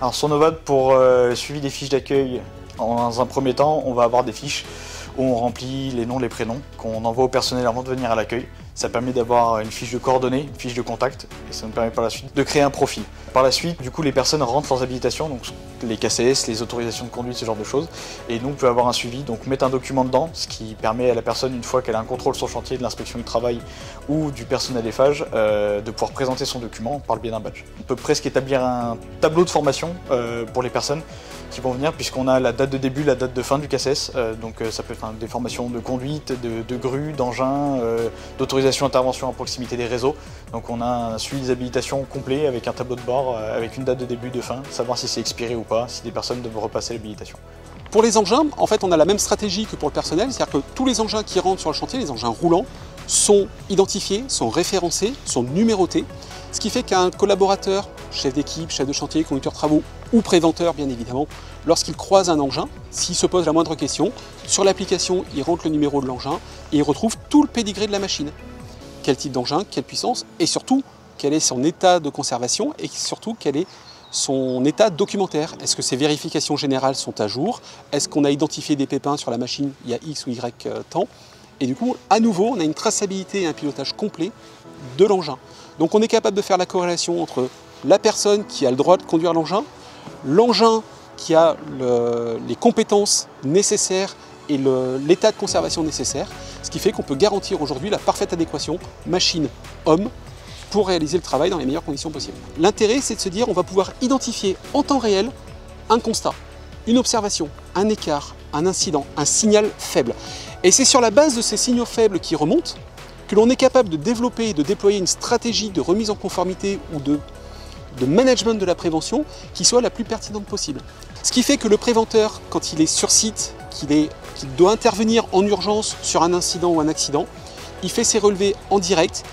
Alors sur Novad, pour le suivi des fiches d'accueil, dans un premier temps, on va avoir des fiches où on remplit les noms, les prénoms, qu'on envoie au personnel avant de venir à l'accueil. Ça permet d'avoir une fiche de coordonnées, une fiche de contact, et ça nous permet par la suite de créer un profil. Par la suite, du coup, les personnes rentrent leurs habilitations, donc les KCS, les autorisations de conduite, ce genre de choses, et nous, on peut avoir un suivi, donc mettre un document dedans, ce qui permet à la personne, une fois qu'elle a un contrôle sur le chantier de l'inspection du travail ou du personnel EFAGE, de pouvoir présenter son document par le biais d'un badge. On peut presque établir un tableau de formation pour les personnes qui vont venir, puisqu'on a la date de début, la date de fin du KCS, donc ça peut être des formations de conduite, de grue, d'engin, d'autorisation d'intervention à proximité des réseaux. Donc on a un suivi des habilitations complet avec un tableau de bord, avec une date de début, de fin, savoir si c'est expiré ou pas, si des personnes doivent repasser l'habilitation. Pour les engins, en fait, on a la même stratégie que pour le personnel, c'est-à-dire que tous les engins qui rentrent sur le chantier, les engins roulants, sont identifiés, sont référencés, sont numérotés, ce qui fait qu'un collaborateur, chef d'équipe, chef de chantier, conducteur de travaux ou préventeur bien évidemment, lorsqu'il croise un engin, s'il se pose la moindre question, sur l'application il rentre le numéro de l'engin et il retrouve tout le pédigré de la machine. Quel type d'engin, quelle puissance et surtout quel est son état de conservation et surtout quel est son état documentaire. Est-ce que ses vérifications générales sont à jour? Est-ce qu'on a identifié des pépins sur la machine il y a X ou Y temps? Et du coup, à nouveau, on a une traçabilité et un pilotage complet de l'engin. Donc on est capable de faire la corrélation entre la personne qui a le droit de conduire l'engin qui a les compétences nécessaires et l'état de conservation nécessaire, ce qui fait qu'on peut garantir aujourd'hui la parfaite adéquation machine-homme pour réaliser le travail dans les meilleures conditions possibles. L'intérêt, c'est de se dire on va pouvoir identifier en temps réel un constat, une observation, un écart, un incident, un signal faible. Et c'est sur la base de ces signaux faibles qui remontent que l'on est capable de développer et de déployer une stratégie de remise en conformité ou de management de la prévention qui soit la plus pertinente possible. Ce qui fait que le préventeur, quand il est sur site, qu'il doit intervenir en urgence sur un incident ou un accident, il fait ses relevés en direct.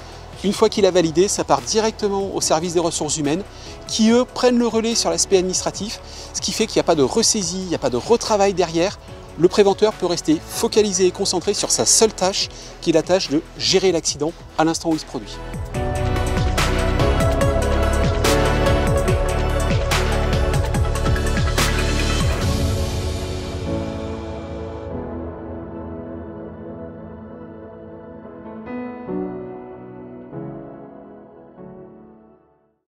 Une fois qu'il a validé, ça part directement au service des ressources humaines qui, eux, prennent le relais sur l'aspect administratif, ce qui fait qu'il n'y a pas de ressaisie, il n'y a pas de retravail derrière. Le préventeur peut rester focalisé et concentré sur sa seule tâche, qui est la tâche de gérer l'accident à l'instant où il se produit.